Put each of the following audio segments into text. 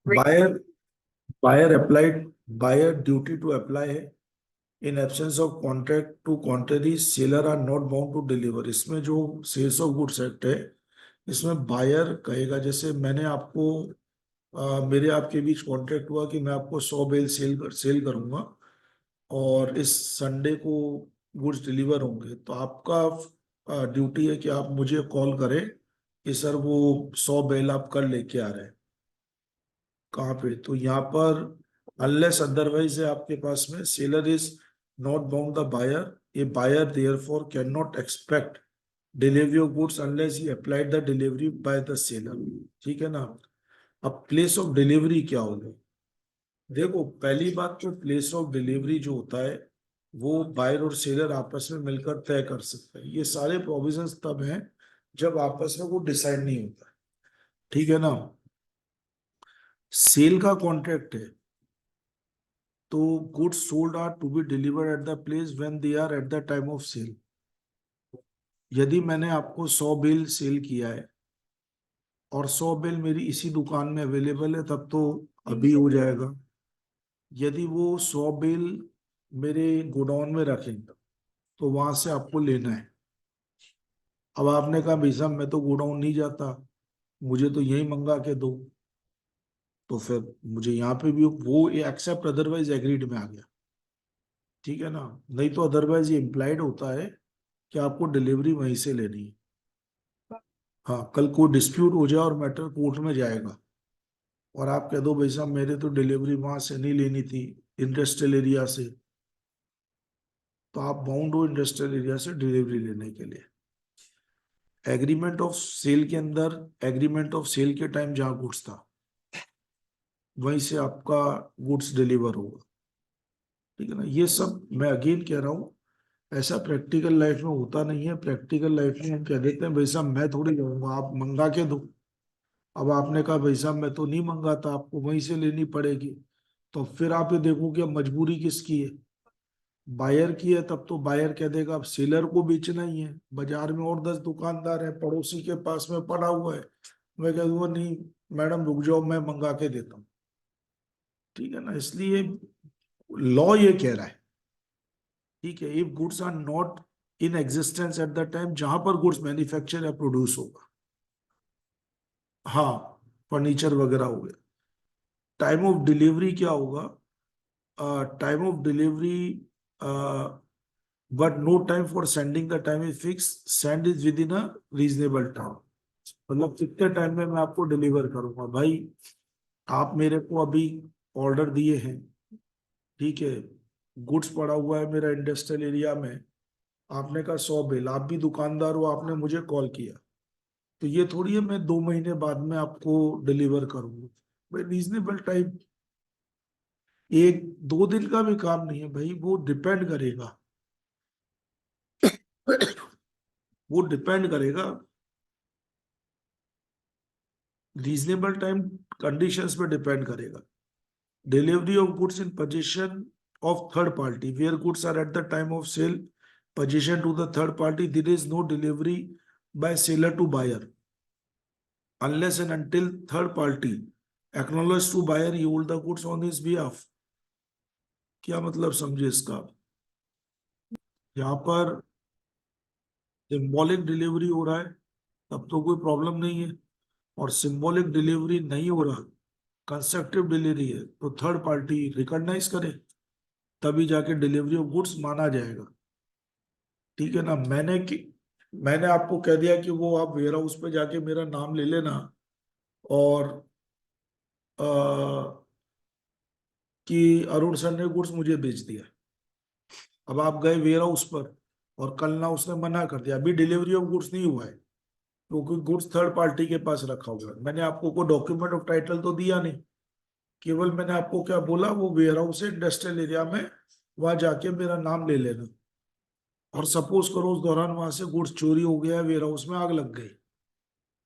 Buyer buyer applied buyer duty to apply है in absence of contract to contrary seller are not bound to deliver. इसमें जो sales of goods act है, इसमें buyer कहेगा, जैसे मैंने आपको मेरे आपके बीच कॉन्ट्रैक्ट हुआ कि मैं आपको 100 बेल सेल करूंगा और इस संडे को गुड्स डिलीवर होंगे, तो आपका ड्यूटी है कि आप मुझे कॉल करें कि सर वो 100 बेल आप कल लेके आ रहे हैं, कहाँ पे। तो यहाँ पर अनलेस अदरवाइज है आपके पास में, seller is not bound the buyer, a buyer therefore can not expect delivery of goods unless he applied the delivery by the seller. ठीक है ना। अब प्लेस ऑफ डिलीवरी क्या होगा? देखो, पहली बात तो प्लेस ऑफ डिलीवरी जो होता है वो बायर और सेलर आपस में मिलकर तय कर सकते हैं। ये सारे प्रोविजंस तब हैं जब आपस में वो डिसाइड नहीं होता। ठीक है ना। सेल का कॉन्ट्रैक्ट है तो goods sold are to be delivered at the place when they are at the time of sale. यदि मैंने आपको 100 बेल सेल किया है और 100 बेल मेरी इसी दुकान में अवेलेबल है, तब तो अभी हो जाएगा। यदि वो 100 बेल मेरे गोडाउन में रखेंगे तो वहां से आपको लेना है। अब आपने कहा भाई साहब मैं तो गोडाउन नहीं जाता, मुझे तो यही मंगा के दो, तो फिर मुझे यहाँ पे भी वो एक्सेप्ट अदरवाइज एग्रीड में आ गया। ठीक है ना। नहीं तो अदरवाइज ये इम्प्लाइड होता है कि आपको डिलीवरी वहीं से लेनी है। हाँ, कल को डिस्प्यूट हो जाए और मैटर कोर्ट में जाएगा और आप कह दो भाई साहब मेरे तो डिलीवरी वहां से नहीं लेनी थी, इंडस्ट्रियल एरिया से, तो आप बाउंड हो इंडस्ट्रियल एरिया से डिलीवरी लेने के लिए। एग्रीमेंट ऑफ सेल के अंदर, एग्रीमेंट ऑफ सेल के टाइम जहां गुड्स था वहीं से आपका गुड्स डिलीवर होगा। ठीक है ना। ये सब मैं अगेन कह रहा हूँ, ऐसा प्रैक्टिकल लाइफ में होता नहीं है। प्रैक्टिकल लाइफ में हम कह देते हैं भाई साहब मैं थोड़ी जाऊंगा, आप मंगा के दो। अब आपने कहा भाई साहब मैं तो नहीं मंगाता, आपको वहीं से लेनी पड़ेगी, तो फिर आप ये देखो कि अब मजबूरी किसकी है। बायर की है, तब तो बायर कह देगा अब सेलर को बेचना ही है, बाजार में और 10 दुकानदार हैं, पड़ोसी के पास में पड़ा हुआ है, मैं कह दूंगा नहीं मैडम रुक जाओ मैं मंगा के देता हूँ। ठीक है ना। इसलिए लॉ ये कह रहा है, ठीक है, if goods are not in existence at the time जहां पर गुड्स मैन्युफैक्चर या प्रोड्यूस होगा। हाँ, फर्नीचर वगैरह हो गया। टाइम ऑफ डिलीवरी क्या होगा? Time of delivery, but no time for sending, the time is fix, send is within a reasonable time. मतलब कितने टाइम में मैं आपको डिलीवर करूंगा भाई। आप मेरे को अभी ऑर्डर दिए हैं, ठीक है, गुड्स पड़ा हुआ है मेरा इंडस्ट्रियल एरिया में, आपने कहा 100 बेल, आप भी दुकानदार हो, आपने मुझे कॉल किया, तो ये थोड़ी है मैं 2 महीने बाद में आपको डिलीवर करूंगा। भाई रीजनेबल टाइम 1-2 दिन का भी काम नहीं है भाई, वो डिपेंड करेगा वो डिपेंड करेगा रीजनेबल टाइम, कंडीशंस पे डिपेंड करेगा। Delivery of goods in position of third party, where goods are at the time of sale position to the third party, there is no delivery by seller to buyer unless and until third party acknowledge to buyer he hold the goods on his behalf। क्या मतलब समझे इसका? यहाँ पर symbolic delivery हो रहा है तब तो कोई प्रॉब्लम नहीं है, और सिंबॉलिक डिलीवरी नहीं हो रहा, कंस्ट्रक्टिव डिलीवरी है, तो थर्ड पार्टी रिकॉग्नाइज करे तभी जाके डिलीवरी ऑफ गुड्स माना जाएगा। ठीक है ना। मैंने आपको कह दिया कि वो आप वेयर हाउस पे जाके मेरा नाम ले लेना और कि अरुण सर ने गुड्स मुझे बेच दिया। अब आप गए वेयर हाउस पर और कल ना उसने मना कर दिया, अभी डिलीवरी ऑफ गुड्स नहीं हुआ है क्योंकि गुड्स थर्ड पार्टी के पास रखा हुआ है। मैंने आपको कोई डॉक्यूमेंट ऑफ टाइटल तो दिया नहीं, केवल मैंने आपको क्या बोला, वो वेयर हाउस है इंडस्ट्रियल एरिया में, वहां जाके मेरा नाम ले लेना। और सपोज करो उस दौरान वहां से गुड्स चोरी हो गया, वेयर हाउस में आग लग गई,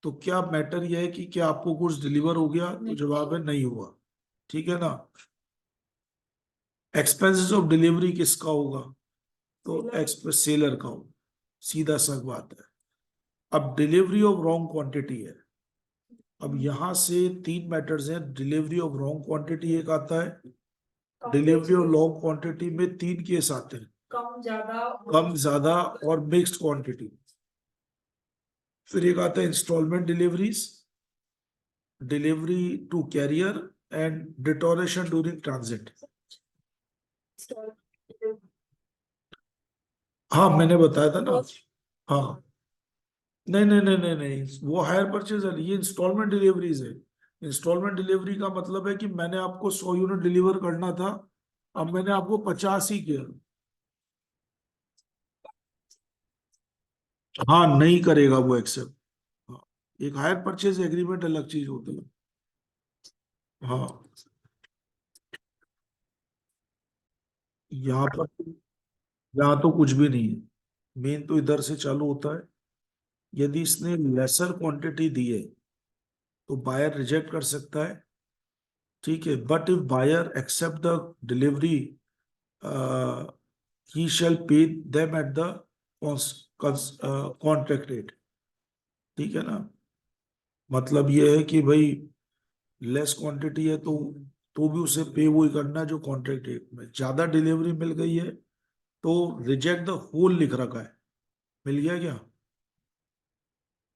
तो क्या मैटर यह है कि क्या आपको गुड्स डिलीवर हो गया? तो जवाब है नहीं हुआ। ठीक है ना। एक्सपेंसेस ऑफ डिलीवरी किसका होगा? तो एक्सप्रेस सेलर का होगा, सीधा सा बात है। अब डिलीवरी ऑफ रॉन्ग क्वांटिटी है, अब यहाँ से 3 मैटर्स हैं। डिलीवरी ऑफ रॉन्ग क्वांटिटी एक आता है, डिलीवरी ऑफ लॉन्ग क्वांटिटी में 3 केस आते हैं, कम ज्यादा और मिक्स्ड क्वांटिटी। फिर एक आता है instalment deliveries, delivery to carrier and deterioration during transit. हाँ मैंने बताया था ना। हाँ नहीं नहीं नहीं नहीं नहीं, वो हायर परचेज है, ये इंस्टॉलमेंट डिलीवरीज है। इंस्टॉलमेंट डिलीवरी का मतलब है कि मैंने आपको 100 यूनिट डिलीवर करना था, अब मैंने आपको 50 ही किया। हाँ नहीं करेगा वो एक्सेप्ट। हाँ, एक हायर परचेज एग्रीमेंट अलग चीज होती है। हाँ यहाँ पर, यहाँ तो कुछ भी नहीं है, मेन तो इधर से चालू होता है। यदि इसने लेसर क्वांटिटी दी है तो बायर रिजेक्ट कर सकता है, ठीक है। But if buyer accept the delivery, he shall pay them at the contract rate, ठीक है ना। मतलब ये है कि भाई लेस क्वांटिटी है तो भी उसे पे वही करना जो कॉन्ट्रैक्ट रेट में। ज्यादा डिलीवरी मिल गई है तो रिजेक्ट द होल लिख रखा है, मिल गया क्या,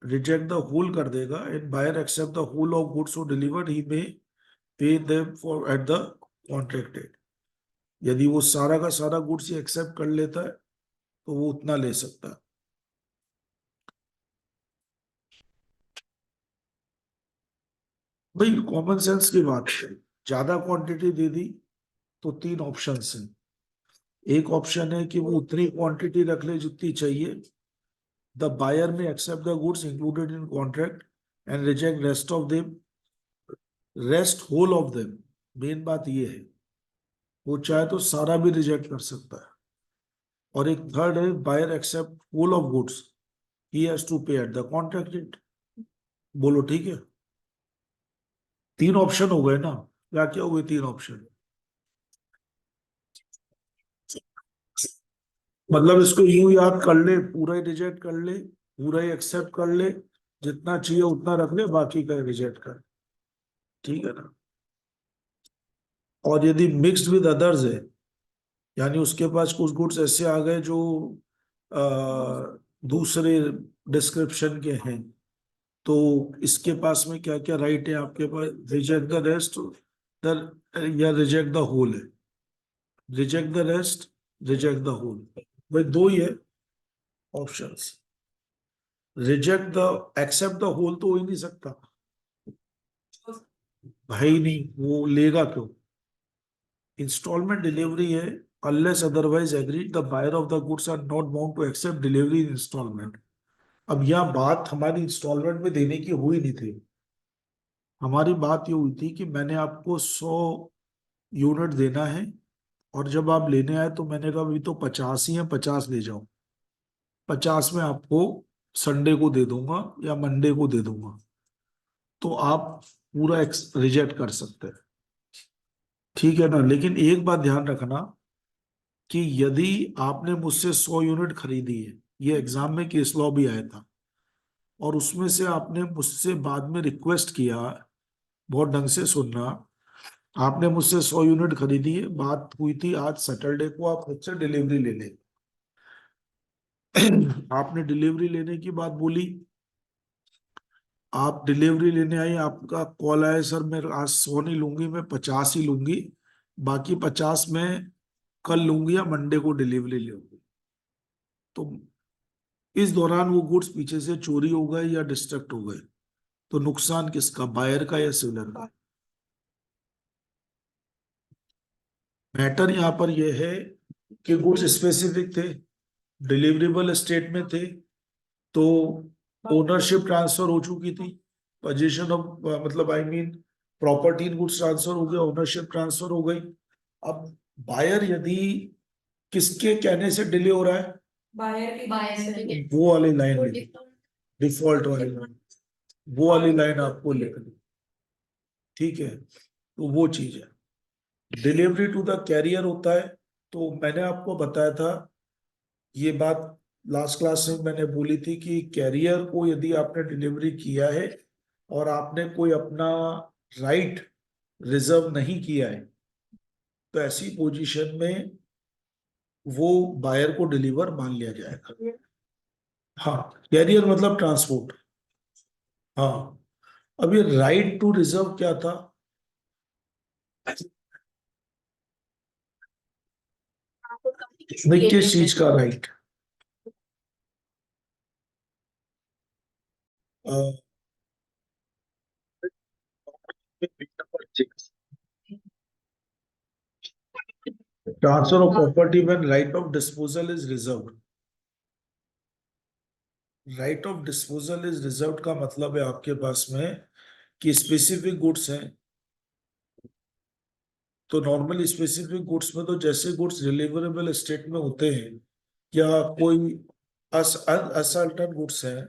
रिजेक्ट द होल कर देगा। And buyer accept the whole of goods so delivered he may pay them for at the contract rate. यदि वो सारा का सारा गुड्स ही एक्सेप्ट कर लेता है तो वो उतना ले सकता है। भाई कॉमन सेंस की बात है, ज्यादा क्वांटिटी दे दी तो 3 ऑप्शंस हैं। एक ऑप्शन है कि वो उतनी क्वांटिटी रख ले जितनी चाहिए, the buyer may accept the goods included in contract and reject rest of them, rest whole of them. Main बात ये है, वो चाहे तो सारा भी रिजेक्ट कर सकता है। और एक थर्ड है, buyer accept whole of goods, he has to pay at the contract rate. बोलो ठीक है। 3 ऑप्शन हो गए ना, क्या क्या हुए 3 ऑप्शन। मतलब इसको यूं याद कर ले, पूरा ही रिजेक्ट कर ले, पूरा ही एक्सेप्ट कर ले, जितना चाहिए उतना रख ले, बाकी का रिजेक्ट कर, ठीक है ना। और यदि मिक्स्ड विद अदर्स है, यानी उसके पास कुछ गुड्स ऐसे आ गए जो आ, दूसरे डिस्क्रिप्शन के हैं, तो इसके पास में क्या क्या राइट है आपके पास, रिजेक्ट द रेस्ट, या रिजेक्ट द होल है। Reject the rest, reject the whole, भाई दो ही है options. Reject the, accept the whole तो हो ही नहीं सकता भाई, नहीं वो लेगा क्यों। इंस्टॉलमेंट डिलीवरी है, unless otherwise agreed the buyer of the goods are not bound to accept delivery in instalment. अब यह बात हमारी इंस्टॉलमेंट में देने की हुई नहीं थी। हमारी बात ये हुई थी कि मैंने आपको 100 यूनिट देना है, और जब आप लेने आए तो मैंने कहा अभी तो 50 ही है, 50 ले जाओ। 50 में आपको संडे को दे दूंगा या मंडे को दे दूंगा, तो आप पूरा रिजेक्ट कर सकते हैं, ठीक है ना। लेकिन एक बात ध्यान रखना कि यदि आपने मुझसे 100 यूनिट खरीदी है, ये एग्जाम में केस लॉ भी आया था, और उसमें से आपने मुझसे बाद में रिक्वेस्ट किया, बहुत ढंग से सुनना, आपने मुझसे 100 यूनिट खरीदी है, बात हुई थी आज सैटरडे को आप मुझसे डिलीवरी ले लें। आपने डिलीवरी लेने की बात बोली, आप डिलीवरी लेने आई, आपका कॉल आया सर मैं आज 100 नहीं लूंगी, मैं 50 ही लूंगी, बाकी 50 मैं कल लूंगी या मंडे को डिलीवरी लूंगी। तो इस दौरान वो गुड्स पीछे से चोरी हो गए या डिस्ट्रक्ट हो गए, तो नुकसान किसका, बायर का या सेलर का। मैटर यहाँ पर यह है कि गुड्स स्पेसिफिक थे, डिलीवरेबल स्टेट में थे, तो ओनरशिप ट्रांसफर हो चुकी थी, पोजीशन ऑफ मतलब I mean property in goods transfer हो गया, ओनरशिप ट्रांसफर हो गई। अब बायर यदि किसके कहने से डिले हो रहा है, बायर वो वाली लाइन, डिफॉल्ट वाली लाइन, वो वाली लाइन आपको लिखनी, ठीक है। तो वो चीज है, डिलीवरी टू द कैरियर होता है। तो मैंने आपको बताया था ये बात, लास्ट क्लास में मैंने बोली थी कि कैरियर को यदि आपने डिलीवरी किया है और आपने कोई अपना राइट रिजर्व नहीं किया है, तो ऐसी पोजीशन में वो बायर को डिलीवर मान लिया जाएगा। हाँ, कैरियर मतलब ट्रांसपोर्ट। हाँ, अब ये राइट टू रिजर्व क्या था? नहीं, किस चीज का right? Transfer of property when right of disposal is reserve. Right of disposal is reserve का मतलब है आपके पास में कि स्पेसिफिक गुड्स हैं, तो नॉर्मल स्पेसिफिक गुड्स में तो जैसे गुड्स डिलीवरेबल स्टेट में होते हैं, या कोई असल्टन गुड्स हैं,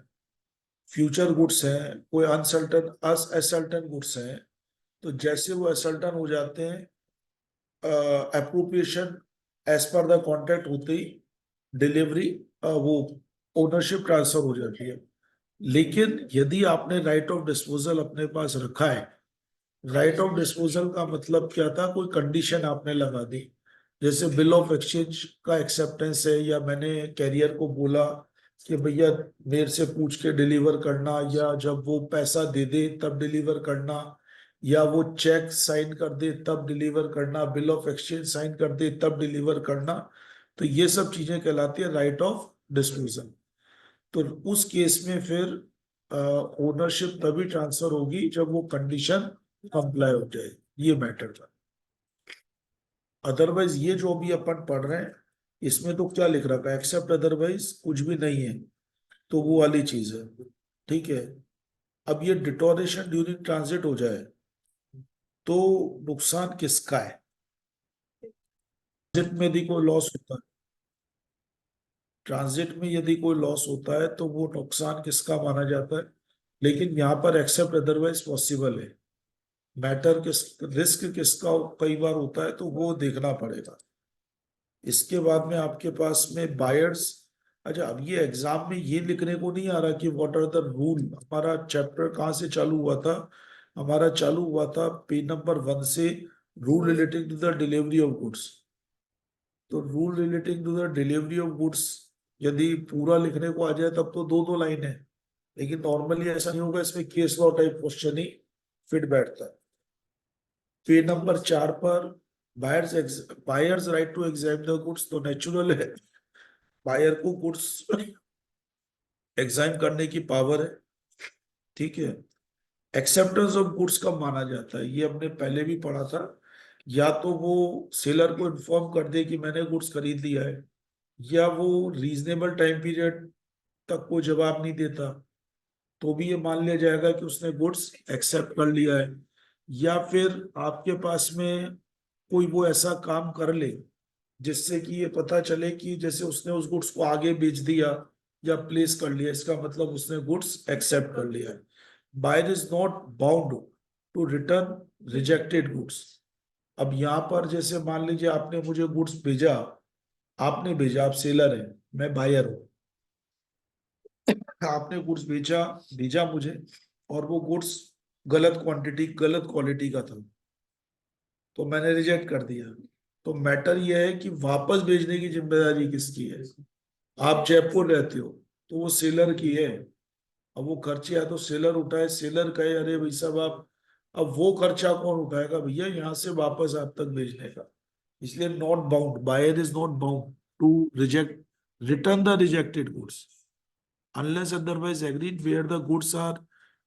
फ्यूचर गुड्स हैं, कोई अनसल्टन असल्टन गुड्स हैं, तो जैसे वो असल्टन हो जाते हैं, appropriation as per the contract होते ही डिलीवरी, वो ओनरशिप ट्रांसफर हो जाती है। लेकिन यदि आपने राइट ऑफ डिस्पोजल अपने पास रखा है, राइट ऑफ डिस्पोजल का मतलब क्या था? कोई कंडीशन आपने लगा दी, जैसे बिल ऑफ एक्सचेंज का एक्सेप्टेंस है, या मैंने कैरियर को बोला कि भैया मेरे से पूछ के डिलीवर करना, या जब वो पैसा दे दे तब डिलीवर करना, या वो चेक साइन कर दे तब डिलीवर करना, बिल ऑफ एक्सचेंज साइन कर दे तब डिलीवर करना, तो ये सब चीजें कहलाती है राइट ऑफ डिस्पोजल। तो उस केस में फिर ओनरशिप तभी ट्रांसफर होगी जब वो कंडीशन कंप्लाई हो जाए, ये मैटर था। अदरवाइज ये जो अभी अपन पढ़ रहे हैं, इसमें तो क्या लिख रखा है? एक्सेप्ट अदरवाइज कुछ भी नहीं है, तो वो वाली चीज है। ठीक है, अब ये डिटोरेशन ड्यूरिंग ट्रांजिट हो जाए तो नुकसान किसका है? ट्रांजिट में यदि कोई लॉस होता है, ट्रांजिट में यदि कोई लॉस होता है तो वो नुकसान किसका माना जाता है? लेकिन यहाँ पर एक्सेप्ट अदरवाइज पॉसिबल है। मैटर किस, रिस्क किसका कई बार होता है, तो वो देखना पड़ेगा। इसके बाद में आपके पास में बायर्स। अच्छा, अब ये एग्जाम में ये लिखने को नहीं आ रहा कि व्हाट आर द रूल। हमारा चैप्टर कहाँ से चालू हुआ था? हमारा चालू हुआ था पेज नंबर 1 से, rule relating to the delivery of goods. तो rule relating to the delivery of goods यदि पूरा लिखने को आ जाए तब तो दो दो लाइन है, लेकिन नॉर्मली ऐसा नहीं होगा, इसमें केस लॉ टाइप क्वेश्चन ही फिट बैठता है। पेज नंबर 4 पर buyer's right to examine the goods, तो नेचुरल है बायर को गुड्स एग्जामिन करने की पावर है। ठीक है, एक्सेप्टेंस ऑफ गुड्स कब माना जाता है? ये हमने पहले भी पढ़ा था। या तो वो सेलर को इन्फॉर्म कर दे कि मैंने गुड्स खरीद लिया है, या वो रीजनेबल टाइम पीरियड तक कोई जवाब नहीं देता, तो भी ये मान लिया जाएगा कि उसने गुड्स एक्सेप्ट कर लिया है। या फिर आपके पास में कोई वो ऐसा काम कर ले जिससे कि ये पता चले कि जैसे उसने उस गुड्स को आगे बेच दिया या प्लेस कर लिया, इसका मतलब उसने गुड्स एक्सेप्ट कर लिया है। Buyer is not bound to return rejected goods. अब यहाँ पर जैसे मान लीजिए आपने मुझे गुड्स भेजा, आपने भेजा, आप सेलर हैं, मैं बायर हूँ, आपने गुड्स भेजा भेजा मुझे, और वो गुड्स गलत क्वांटिटी गलत क्वालिटी का था, तो मैंने रिजेक्ट कर दिया। तो मैटर ये है कि वापस भेजने की जिम्मेदारी किसकी है? आप जयपुर रहते हो, तो वो सेलर की है। अब वो खर्चे आए तो सेलर उठाए, सेलर कहे अरे भाई साहब आप, अब वो खर्चा कौन उठाएगा भैया यहाँ से वापस आप तक भेजने का? इसलिए not bound, buyer is not bound to reject return the rejected goods unless otherwise agreed, where the goods are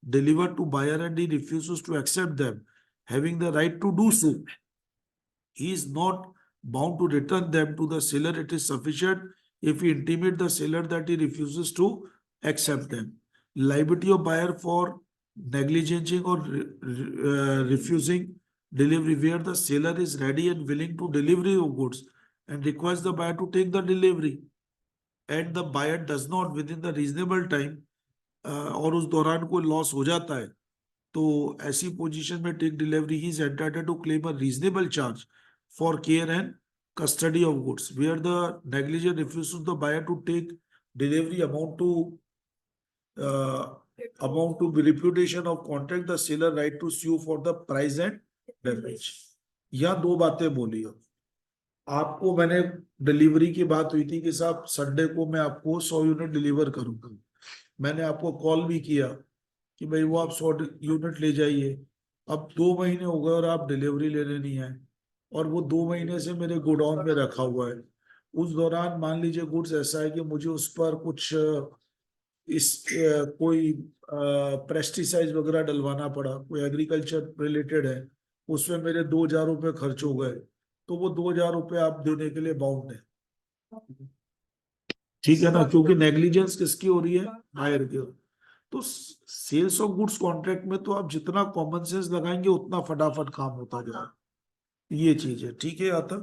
delivered to buyer and he refuses to accept them, having the right to do so, he is not bound to return them to the seller. It is sufficient if he intimate the seller that he refuses to accept them. Liability of buyer for negligencing or refusing delivery, where the seller is ready and willing to delivery of goods and requires the buyer to take the delivery, and the buyer does not within the reasonable time, और उस दौरान कोई loss हो जाता है, तो ऐसी position में take delivery he is entitled to claim a reasonable charge for care and custody of goods, where the negligent refuses the buyer to take delivery amount to amount to repudiation of contract, the seller right to sue for the price and damage। या दो बातें बोली हो। आपको मैंने delivery की बात हुई थी कि साहब संडे को मैं आपको 100 यूनिट डिलीवर करूंगा। मैंने आपको कॉल भी किया कि भाई वो आप 100 यूनिट ले जाइए। अब 2 महीने हो गए और आप डिलीवरी लेने नहीं आए, और वो 2 महीने से मेरे गोडाउन में रखा हुआ है। उस दौरान मान लीजिए गुड्स ऐसा है कि मुझे उस पर कुछ कोई पेस्टिसाइड वगैरह डलवाना पड़ा, कोई एग्रीकल्चर रिलेटेड है, उसमें मेरे 2,000 रुपये खर्च हो गए, तो वो 2,000 रुपये आप देने के लिए बाउंड है। ठीक है ना, क्योंकि नेग्लिजेंस किसकी हो रही है? बायर की। तो सेल्स ऑफ गुड्स कॉन्ट्रैक्ट में तो आप जितना कॉमन सेंस लगाएंगे उतना फटाफट काम होता जाए। ये चीज है। ठीक है आता